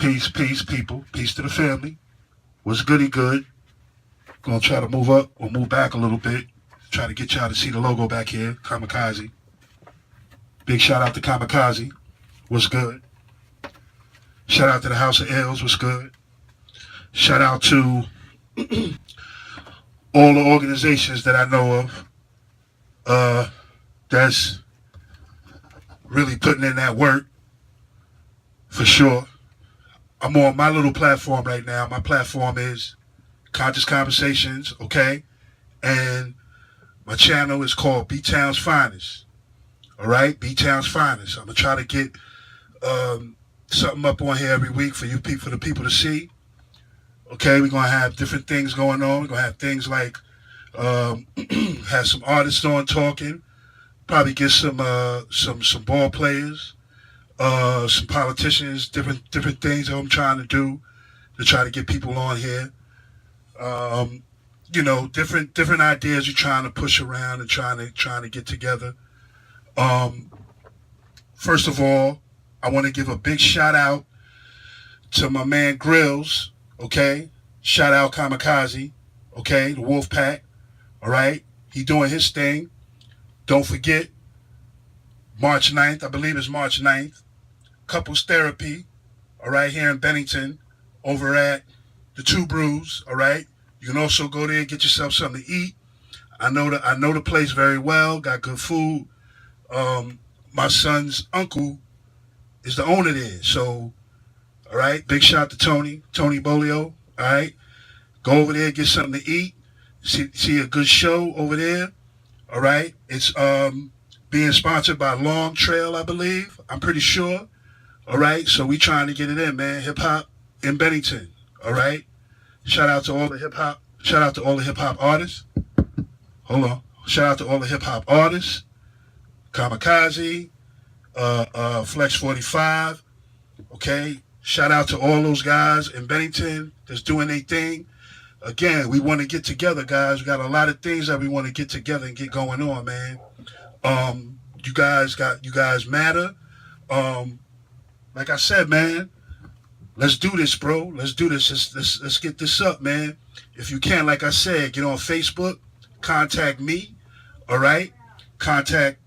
peace, people. Peace to the family. What's goody good? Gonna try to move up or move back a little bit. Try to get y'all to see the logo back here. Kamikaze. Big shout out to Kamikaze. What's good? Shout out to the House of L's. What's good? Shout out to all the organizations that I know of. That's really putting in that work. For sure. I'm on my little platform right now. My platform is Conscious Conversations, okay? And my channel is called B-Town's Finest. All right? B-Town's Finest. I'm going to try to get something up on here every week for you people, for the people to see. Okay? We're going to have different things going on. We're going to have things like have some artists on talking. Probably get some ball players. Some politicians, different things that I'm trying to do to try to get people on here. Different ideas you're trying to push around and trying to get together. First of all, I want to give a big shout out to my man Grills. Okay, shout out Kamikaze. Okay, the Wolf Pack. All right, he doing his thing. Don't forget March 9th. I believe it's March 9th. Couples Therapy, all right, here in Bennington, over at the Two Brews, all right. You can also go there and get yourself something to eat. I know the place very well. Got good food. My son's uncle is the owner there, so all right. Big shout to Tony Bolio. All right, go over there, get something to eat. See a good show over there. All right, it's being sponsored by Long Trail, I believe. I'm pretty sure. All right, so we trying to get it in, man. Hip hop in Bennington. All right. Shout out to all the hip hop. Shout out to all the hip hop artists. Hold on. Shout out to all the hip hop artists. Kamikaze, Flex 45. Okay. Shout out to all those guys in Bennington that's doing their thing. Again, we want to get together, guys. We got a lot of things that we want to get together and get going on, man. You guys matter. Like I said, man, let's do this, bro. Let's do this. Let's get this up, man. If you can, like I said, get on Facebook, contact me, all right? Contact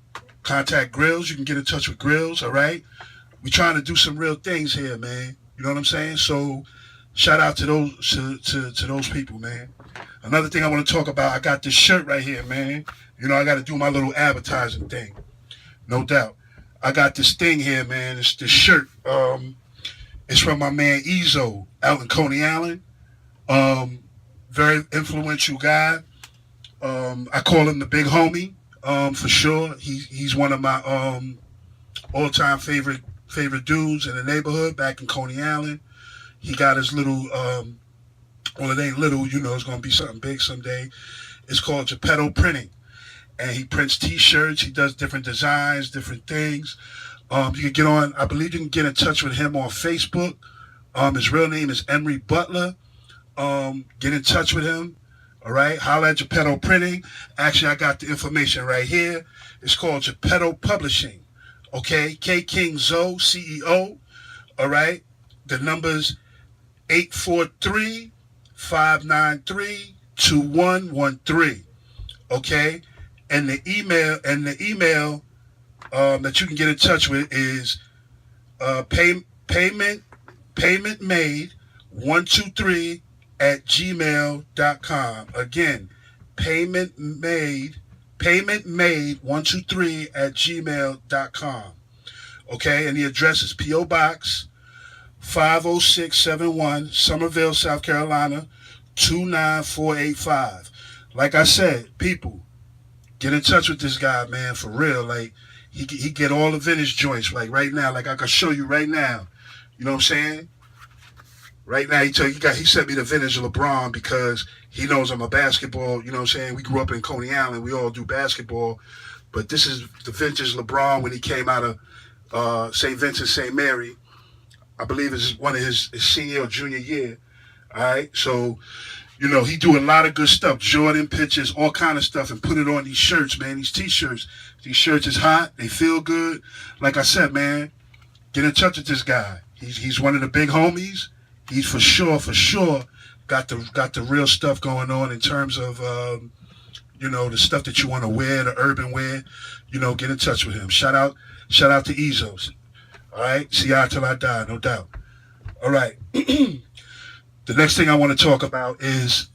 Grills. You can get in touch with Grills, all right? We're trying to do some real things here, man. You know what I'm saying? So shout out to those to those people, man. Another thing I want to talk about, I got this shirt right here, man. You know, I got to do my little advertising thing, no doubt. I got this thing here, man. It's this shirt. It's from my man Ezo out in Coney Island. Very influential guy. I call him the big homie, for sure. He's one of my all-time favorite dudes in the neighborhood back in Coney Island. He got his little, well, it ain't little, you know, it's gonna be something big someday. It's called Geppetto Printing. And he prints T-shirts. He does different designs, different things. You can get on, I believe you can get in touch with him on Facebook. His real name is Emery Butler. Get in touch with him. All right. Holla at Geppetto Printing. Actually, I got the information right here. It's called Geppetto Publishing. Okay. K King Zoe, CEO. All right. The number's 843-593-2113. Okay. And the email that you can get in touch with is paymentmade123@gmail.com. Again, paymentmade123@gmail.com. Okay, and the address is P.O. Box 50671, Summerville, South Carolina 29485. Like I said, people, get in touch with this guy, man, for real. Like, he get all the vintage joints, like right now. Like I can show you right now. You know what I'm saying? Right now, he sent me the vintage LeBron because he knows I'm a basketball. You know what I'm saying? We grew up in Coney Island. We all do basketball. But this is the vintage LeBron when he came out of St. Vincent, St. Mary. I believe it's one of his senior or junior year. All right, so. You know, he do a lot of good stuff, Jordan pictures, all kind of stuff, and put it on these shirts, man, these T-shirts. These shirts is hot. They feel good. Like I said, man, get in touch with this guy. He's one of the big homies. He's for sure got the real stuff going on in terms of the stuff that you want to wear, the urban wear. Get in touch with him. Shout out to Ezos. All right, see y'all till I die, no doubt. All right. The next thing I want to talk about is,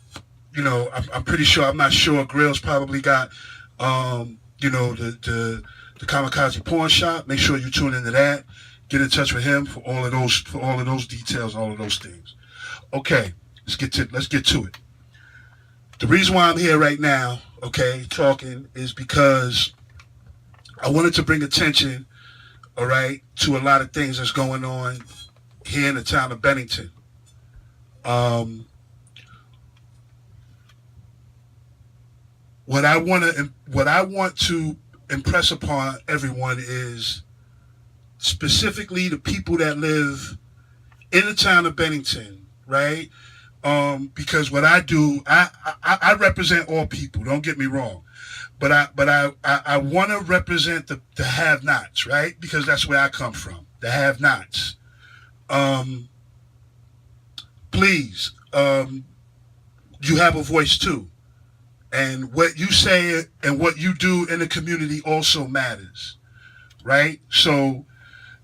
I'm pretty sure, I'm not sure, Grills probably got, the Kamikaze Pawn Shop. Make sure you tune into that. Get in touch with him for all of those details, all of those things. Okay, let's get to it. The reason why I'm here right now, okay, talking, is because I wanted to bring attention, all right, to a lot of things that's going on here in the town of Bennington. What I want to impress upon everyone is specifically the people that live in the town of Bennington, right? Because what I do, I represent all people. Don't get me wrong, but I want to represent the have-nots, right? Because that's where I come from, the have-nots. Please, you have a voice too. And what you say and what you do in the community also matters, right? So,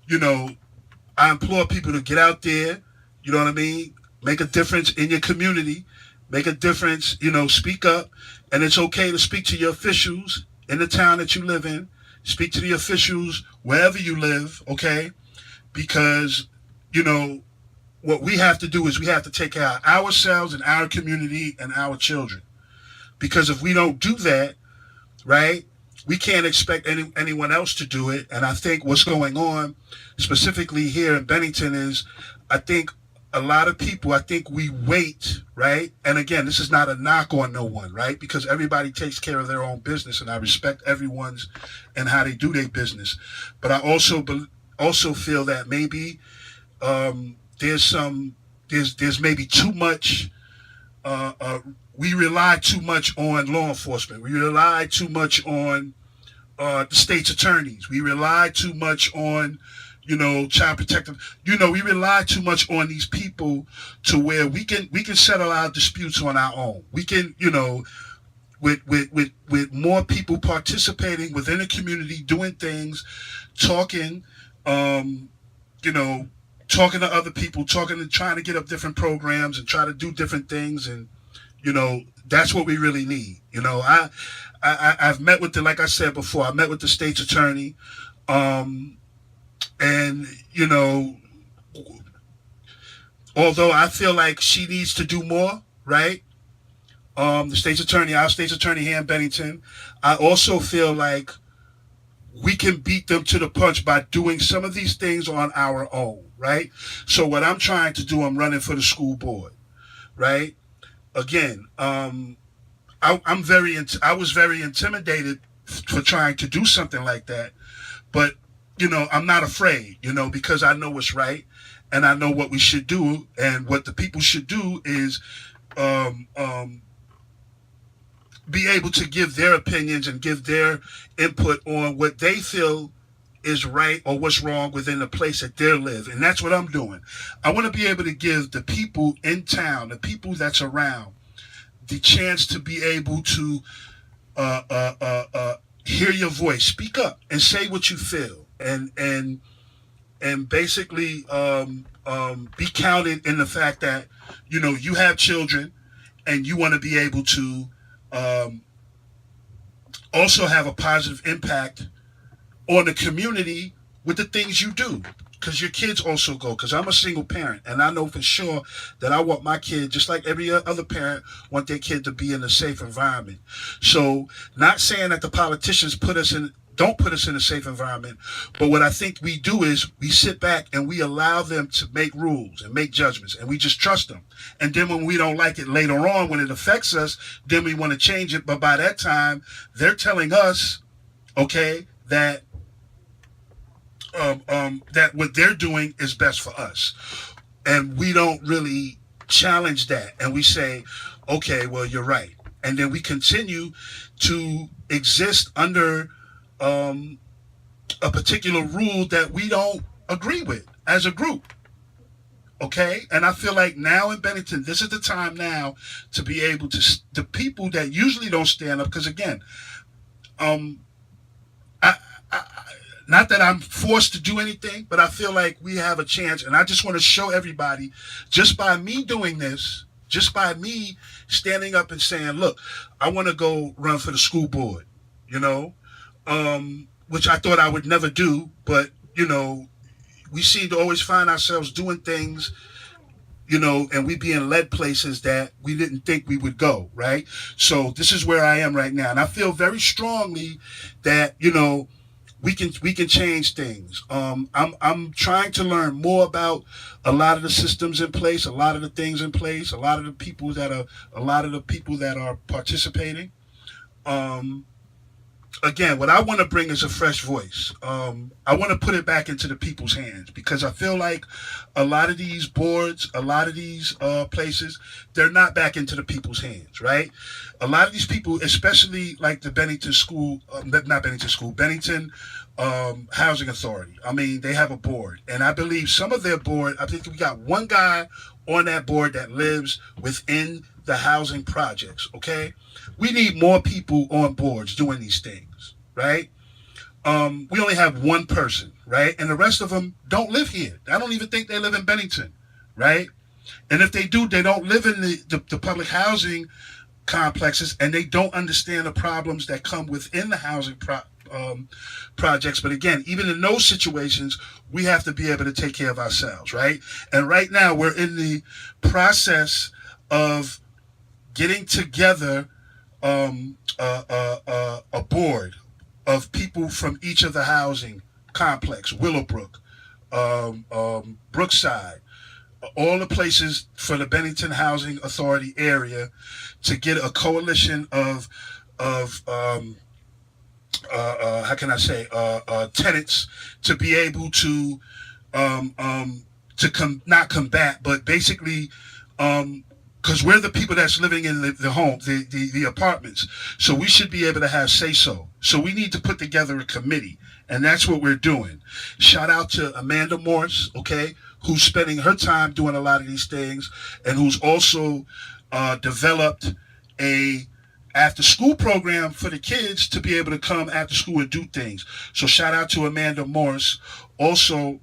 I implore people to get out there, you know what I mean? Make a difference in your community, make a difference, speak up. And it's okay to speak to your officials in the town that you live in, speak to the officials wherever you live, okay? Because, what we have to do is we have to take care of ourselves and our community and our children. Because if we don't do that, right, we can't expect anyone else to do it. And I think what's going on specifically here in Bennington is, I think a lot of people, we wait, right? And again, this is not a knock on no one, right? Because everybody takes care of their own business, and I respect everyone's and how they do their business. But I also feel that maybe there's maybe too much. We rely too much on law enforcement. We rely too much on the state's attorneys. We rely too much on, child protective. We rely too much on these people to where we can settle our disputes on our own. We can, with more people participating within the community, doing things, talking, talking to other people, trying to get up different programs and try to do different things. And that's what we really need. I've met with like I said before, I met with the state's attorney. And, although I feel like she needs to do more, right? The state's attorney, our state's attorney here in Bennington, I also feel like we can beat them to the punch by doing some of these things on our own, right? So what I'm trying to do, I'm running for the school board, right? Again, I was very intimidated for trying to do something like that, but I'm not afraid, because I know what's right, and I know what we should do, and what the people should do is be able to give their opinions and give their input on what they feel is right or what's wrong within the place that they live. And that's what I'm doing. I want to be able to give the people in town, the people that's around, the chance to be able to hear your voice, speak up and say what you feel, and basically be counted in the fact that, you have children and you want to be able to also have a positive impact on the community with the things you do, because your kids also go. Because I'm a single parent, and I know for sure that I want my kid, just like every other parent, want their kid to be in a safe environment. So, not saying that the politicians don't put us in a safe environment, but what I think we do is we sit back and we allow them to make rules and make judgments, and we just trust them. And then when we don't like it later on, when it affects us, then we want to change it. But by that time, they're telling us, okay, that that what they're doing is best for us, and we don't really challenge that, and we say, okay, well, you're right, and then we continue to exist under a particular rule that we don't agree with as a group, Okay, and I feel like now in Bennington, this is the time now to be able to the people that usually don't stand up, because again, um, I, I not that I'm forced to do anything, but I feel like we have a chance, and I just want to show everybody, just by me doing this, just by me standing up and saying, "Look, I want to go run for the school board," you know, which I thought I would never do, but we seem to always find ourselves doing things, and we being led places that we didn't think we would go, right? So this is where I am right now, and I feel very strongly that we can change things. I'm trying to learn more about a lot of the systems in place, a lot of the things in place, a lot of the people that are participating. Um, Again, what I want to bring is a fresh voice. I want to put it back into the people's hands, because I feel like a lot of these boards, a lot of these places, they're not back into the people's hands, right? A lot of these people, especially like the Bennington School, not Bennington School, Bennington Housing Authority. I mean, they have a board, and I believe some of their board, I think we got one guy on that board that lives within the housing projects, okay? We need more people on boards doing these things, right? We only have one person, right? And the rest of them don't live here. I don't even think they live in Bennington, right? And if they do, they don't live in the public housing complexes, and they don't understand the problems that come within the housing projects. But again, even in those situations, we have to be able to take care of ourselves, right? And right now, we're in the process of getting together a board of people from each of the housing complex, Willowbrook, Brookside, all the places for the Bennington Housing Authority area, to get a coalition of how can I say, tenants, to be able to not combat, but basically, because we're the people that's living in the home, the apartments. So we should be able to have say so. So we need to put together a committee, and that's what we're doing. Shout out to Amanda Morse, okay, who's spending her time doing a lot of these things, and who's also developed a after school program for the kids to be able to come after school and do things. So shout out to Amanda Morse. Also,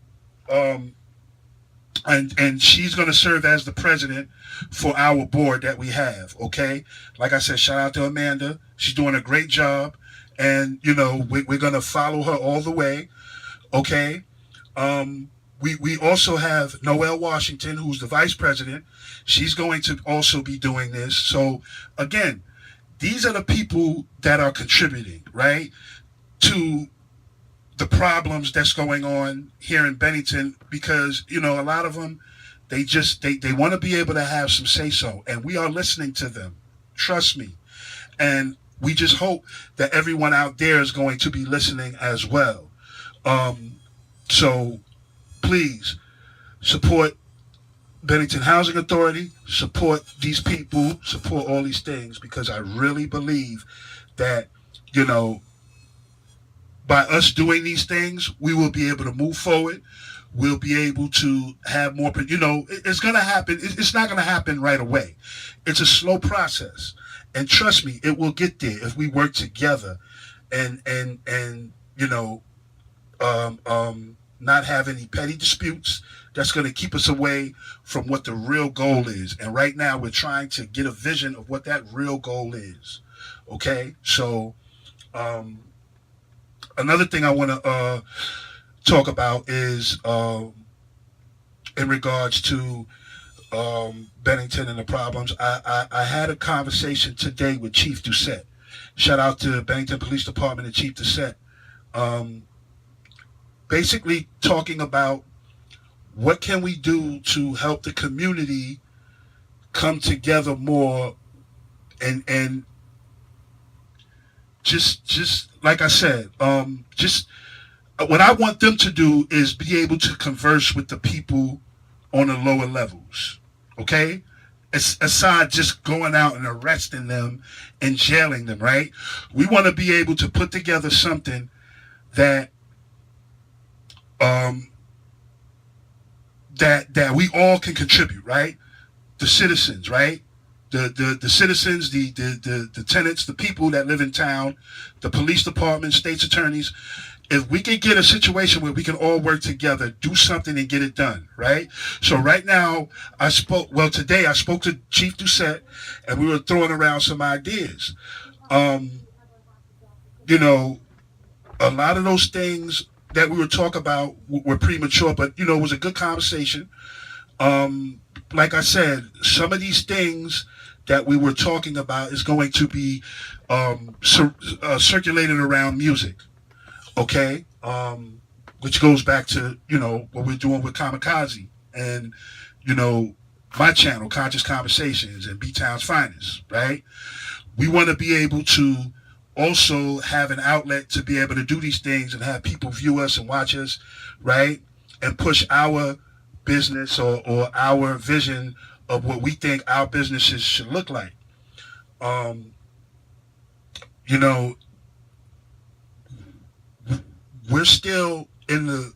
and she's going to serve as the president for our board that we have, okay? Like I said, shout out to Amanda. She's doing a great job, and, we're going to follow her all the way, okay? We also have Noelle Washington, who's the vice president. She's going to also be doing this. So, again, these are the people that are contributing, right, to the problems that's going on here in Bennington, because, a lot of them, they want to be able to have some say-so, and we are listening to them. Trust me. And we just hope that everyone out there is going to be listening as well. So please support Bennington Housing Authority, support these people, support all these things, because I really believe that, by us doing these things, we will be able to move forward. We'll be able to have more, it's going to happen. It's not going to happen right away. It's a slow process. And trust me, it will get there if we work together and not have any petty disputes that's going to keep us away from what the real goal is. And right now, we're trying to get a vision of what that real goal is. Okay? So, another thing I want to talk about is in regards to Bennington and the problems. I had a conversation today with Chief Doucette. Shout out to Bennington Police Department and Chief Doucette. Basically talking about what can we do to help the community come together more, and just like I said, just what I want them to do is be able to converse with the people on the lower levels, okay? Aside just going out and arresting them and jailing them, right? We want to be able to put together something that that we all can contribute, right? The citizens, right? The citizens, the tenants, the people that live in town, the police department, state's attorneys. If we can get a situation where we can all work together, do something and get it done, right? So right now, today I spoke to Chief Doucette and we were throwing around some ideas. Um, you know, a lot of those things that we were talking about were premature, but it was a good conversation. Like I said, some of these things that we were talking about is going to be circulated around music, okay? Which goes back to what we're doing with Kamikaze and my channel, Conscious Conversations, and B Town's Finest, right? We want to be able to also have an outlet to be able to do these things and have people view us and watch us, right? And push our business or our vision of what we think our businesses should look like. We're still in the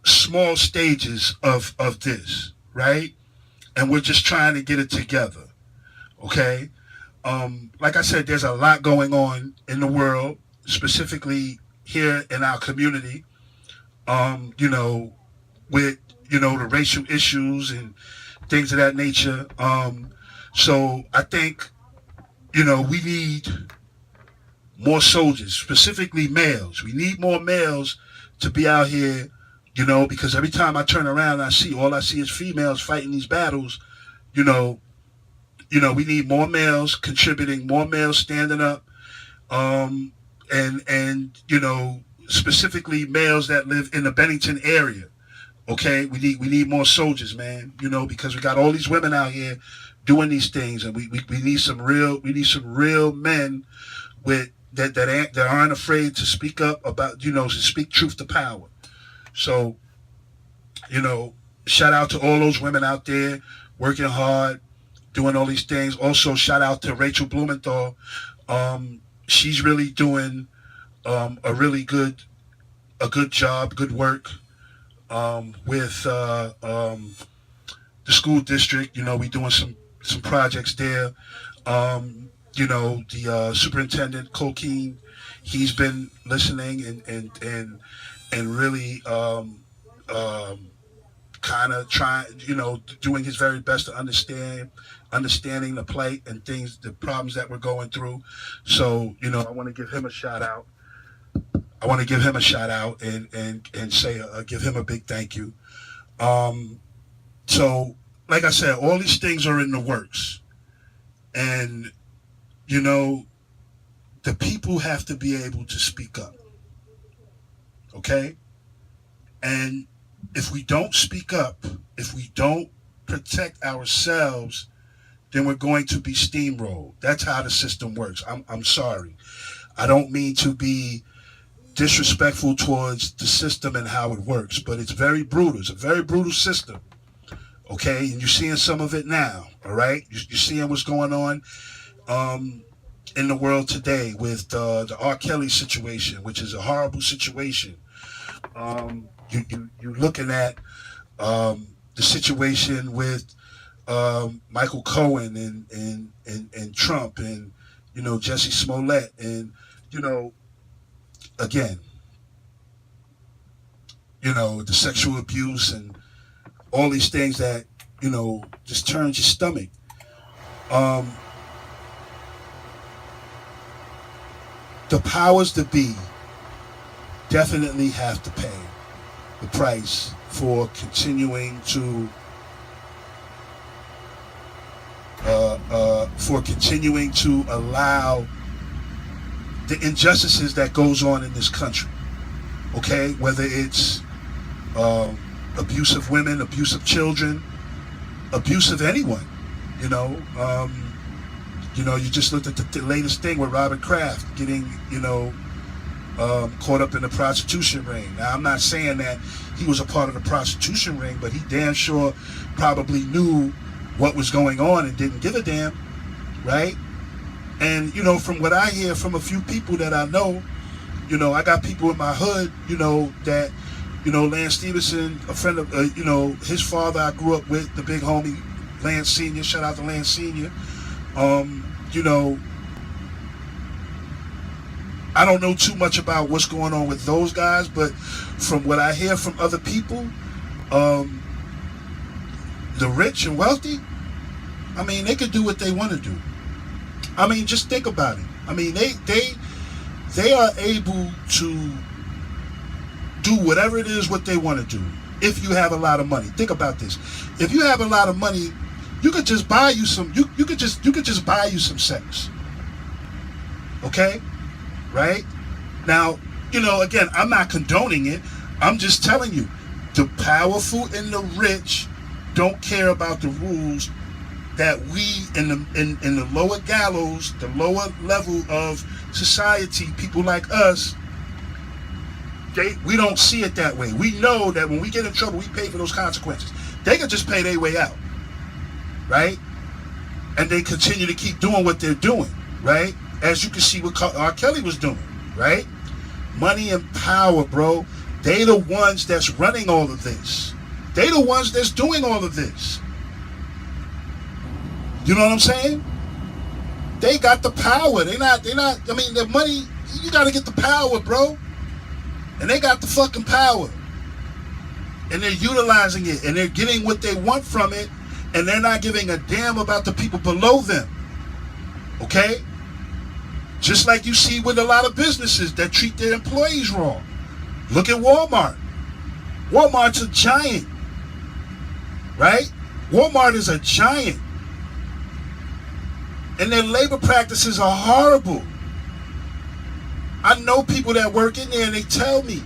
small stages of this, right? And we're just trying to get it together, okay? Like I said, there's a lot going on in the world, specifically here in our community, with, the racial issues and things of that nature. So I think, we need more soldiers, specifically males. We need more males to be out here, because every time I turn around, all I see is females fighting these battles. We need more males contributing, more males standing up, and specifically males that live in the Bennington area. Okay, we need more soldiers, man. Because we got all these women out here doing these things, and we need some real men with that aren't afraid to speak up about to speak truth to power. So, shout out to all those women out there working hard, doing all these things. Also, shout out to Rachel Blumenthal. She's really doing a good job, good work with the school district. We doing some projects there. The superintendent Colkeen, he's been listening and really kind of trying, doing his very best to understanding the plight and the problems that we're going through. So, I want to give him a shout out. And say, give him a big thank you. So, like I said, all these things are in the works. And, the people have to be able to speak up. Okay? And if we don't speak up, if we don't protect ourselves, then we're going to be steamrolled. That's how the system works. I'm sorry. I don't mean to be disrespectful towards the system and how it works, but it's very brutal. It's a very brutal system. Okay? And you're seeing some of it now. All right? You're seeing what's going on in the world today with the R. Kelly situation, which is a horrible situation. You're looking at the situation with Michael Cohen and Trump and Jesse Smollett and again the sexual abuse and all these things that just turns your stomach. The powers that be definitely have to pay the price for continuing to allow the injustices that goes on in this country. Okay, whether it's abuse of women, abuse of children, abuse of anyone. You just looked at the latest thing with Robert Kraft getting caught up in the prostitution ring. Now, I'm not saying that he was a part of the prostitution ring, but he damn sure probably knew what was going on and didn't give a damn, right? And, from what I hear from a few people that I know, You know, I got people in my hood, you know, that, you know, Lance Stevenson, a friend of, you know, his father I grew up with, the big homie, Lance Sr., shout out to Lance Sr. You know, I don't know too much about what's going on with those guys, but from what I hear from other people, um, the rich and wealthy, I mean, they could do what they want to do. I mean, just think about it. I mean, they are able to do whatever it is what they want to do if you have a lot of money. Think about this. If you have a lot of money, you could just buy you some you could just buy you some sex. Okay? Right? Now, you know, again, I'm not condoning it. I'm just telling you, the powerful and the rich don't care about the rules that we in the lower gallows, the lower level of society, people like us, we don't see it that way. We know that when we get in trouble, we pay for those consequences. They can just pay their way out, right? And they continue to keep doing what they're doing, right? As you can see what R. Kelly was doing, right? Money and power, bro. They the ones that's running all of this. They the ones that's doing all of this. You know what I'm saying? They got the power. They're not, I mean, the money, you got to get the power, bro. And they got the fucking power. And they're utilizing it. And they're getting what they want from it. And they're not giving a damn about the people below them. Okay? Just like you see with a lot of businesses that treat their employees wrong. Look at Walmart. Walmart's a giant. Right? Walmart is a giant. And their labor practices are horrible. I know people that work in there and they tell me,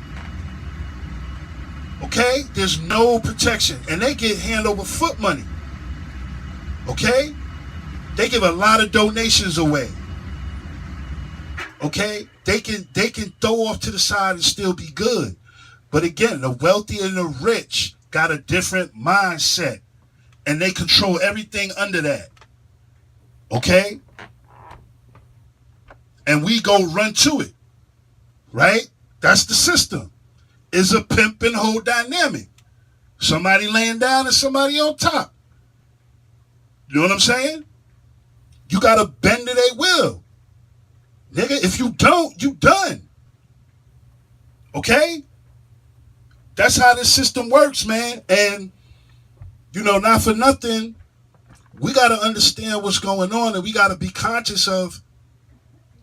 okay, there's no protection. And they get hand over foot money. Okay? They give a lot of donations away. Okay? They can throw off to the side and still be good. But again, the wealthy and the rich got a different mindset. And they control everything under that. Okay? And we go run to it. Right? That's the system. It's a pimp and hoe dynamic. Somebody laying down and somebody on top. You know what I'm saying? You got to bend to their will. Nigga, if you don't, you done. Okay? That's how this system works, man. And, you know, not for nothing, we got to understand what's going on, and we got to be conscious of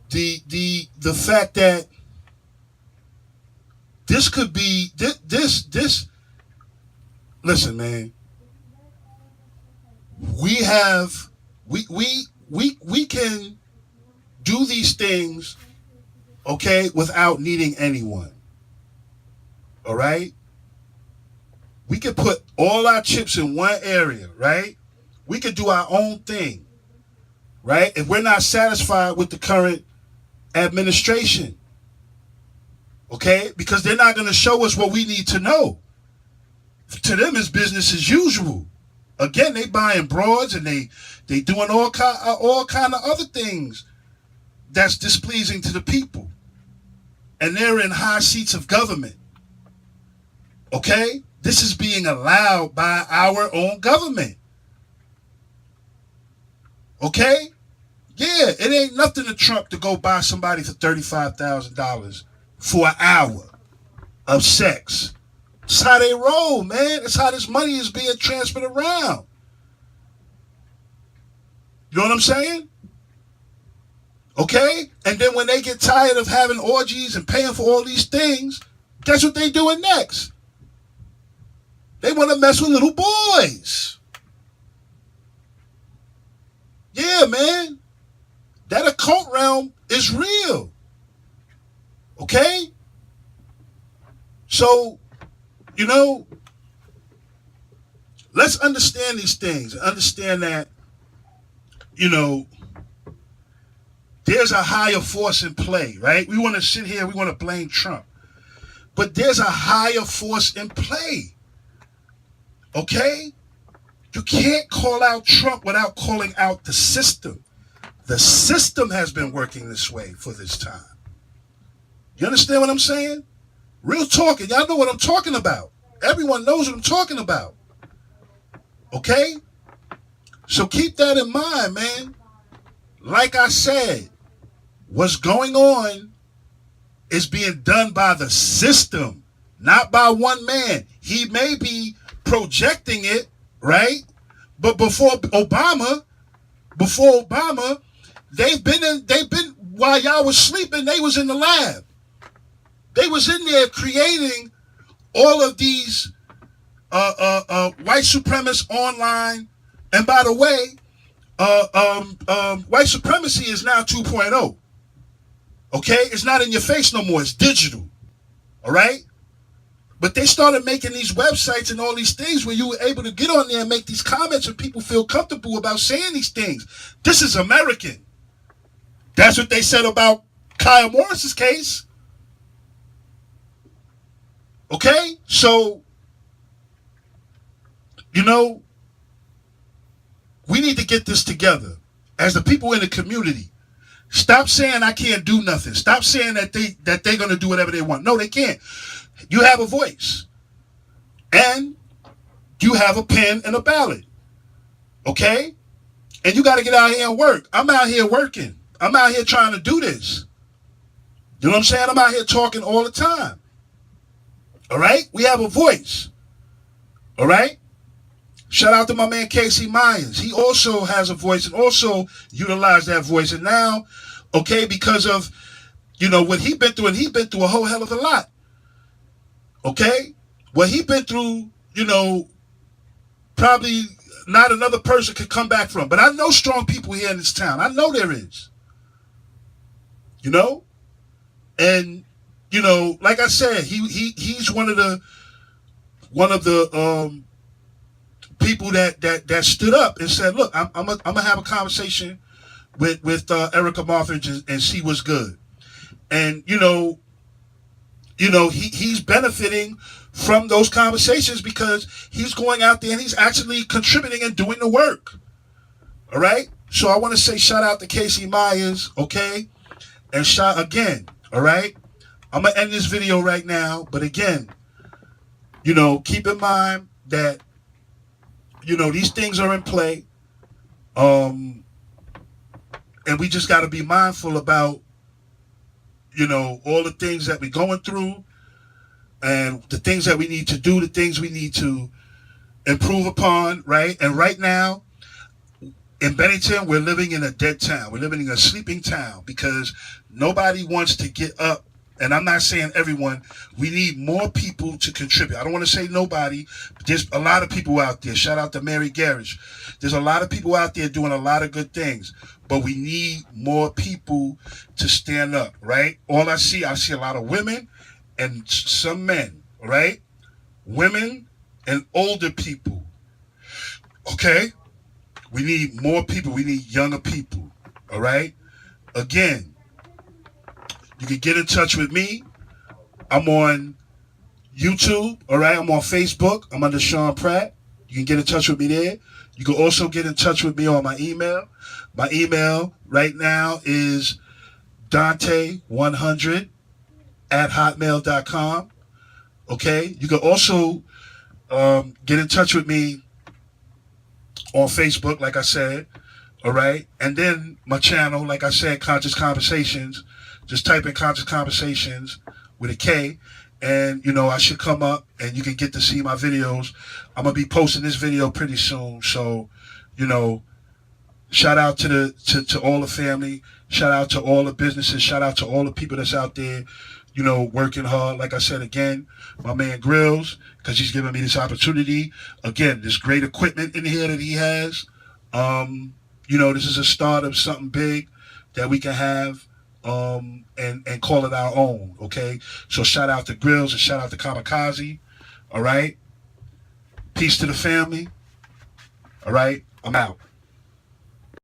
the fact that this could be this. Listen, man. We can do these things, okay, without needing anyone. All right? We can put all our chips in one area, right? We could do our own thing, right? If we're not satisfied with the current administration, okay? Because they're not going to show us what we need to know. To them, it's business as usual. Again, they buying broads and they doing all kind of other things that's displeasing to the people. And they're in high seats of government. Okay? This is being allowed by our own government. Okay? Yeah, it ain't nothing to Trump to go buy somebody for $35,000 for an hour of sex. That's how they roll, man. That's how this money is being transferred around. You know what I'm saying? Okay? And then when they get tired of having orgies and paying for all these things, guess what they doing next? They want to mess with little boys. Yeah, man. That occult realm is real. Okay? So, you know, let's understand these things. Understand that, you know, there's a higher force in play, right? We want to sit here, we want to blame Trump. But there's a higher force in play. Okay? You can't call out Trump without calling out the system. The system has been working this way for this time. You understand what I'm saying? Real talking. Y'all know what I'm talking about. Everyone knows what I'm talking about. Okay? So keep that in mind, man. Like I said, what's going on is being done by the system, not by one man. He may be projecting it, right? But before Obama, they've been while y'all was sleeping, they was in the lab. They was in there creating all of these white supremacists online. And by the way, white supremacy is now 2.0. Okay? It's not in your face no more. It's digital. All right? But they started making these websites and all these things where you were able to get on there and make these comments and people feel comfortable about saying these things. This is American. That's what they said about Kyle Morris's case. Okay? So, you know, we need to get this together as the people in the community. Stop saying I can't do nothing. Stop saying that they're going to do whatever they want. No, they can't. You have a voice. And you have a pen and a ballot. Okay? And you got to get out here and work. I'm out here working. I'm out here trying to do this. You know what I'm saying? I'm out here talking all the time. All right? We have a voice. All right? Shout out to my man Casey Myers. He also has a voice and also utilized that voice. And now, okay, because of, you know, what he's been through, and he's been through a whole hell of a lot. Okay? What he's been through, you know, probably not another person could come back from. But I know strong people here in this town. I know there is. You know? And, you know, like I said, he's one of the people that stood up and said, look, I'm gonna have a conversation with Erica Mothridge and see what's good. And you know he's benefiting from those conversations because he's going out there and he's actually contributing and doing the work. All right. So I want to say shout out to Casey Myers, okay, and shout again. All right. I'm gonna end this video right now, but again, you know, keep in mind that, you know, these things are in play. And we just got to be mindful about, you know, all the things that we're going through and the things that we need to do, the things we need to improve upon, right? And right now, in Bennington, we're living in a dead town. We're living in a sleeping town because nobody wants to get up. And I'm not saying everyone. We need more people to contribute. I don't want to say nobody. But there's a lot of people out there. Shout out to Mary Garrish. There's a lot of people out there doing a lot of good things. But we need more people to stand up, right? I see a lot of women and some men, right? Women and older people. Okay? We need more people. We need younger people, all right? Again, you can get in touch with me. I'm on YouTube, all right? I'm on Facebook. I'm under Sean Pratt. You can get in touch with me there. You can also get in touch with me on my email. My email right now is Dante100@hotmail.com. Okay? You can also get in touch with me on Facebook, like I said, all right? And then my channel, like I said, Conscious Conversations. Just type in Conscious Conversations with a K, and, you know, I should come up, and you can get to see my videos. I'm going to be posting this video pretty soon, so, you know, shout out to all the family. Shout out to all the businesses. Shout out to all the people that's out there, you know, working hard. Like I said, again, my man Grills, because he's giving me this opportunity. Again, this great equipment in here that he has. You know, this is a start of something big that we can have. And call it our own, okay? So shout out to Grills and shout out to Kamikaze, all right? Peace to the family, all right? I'm out.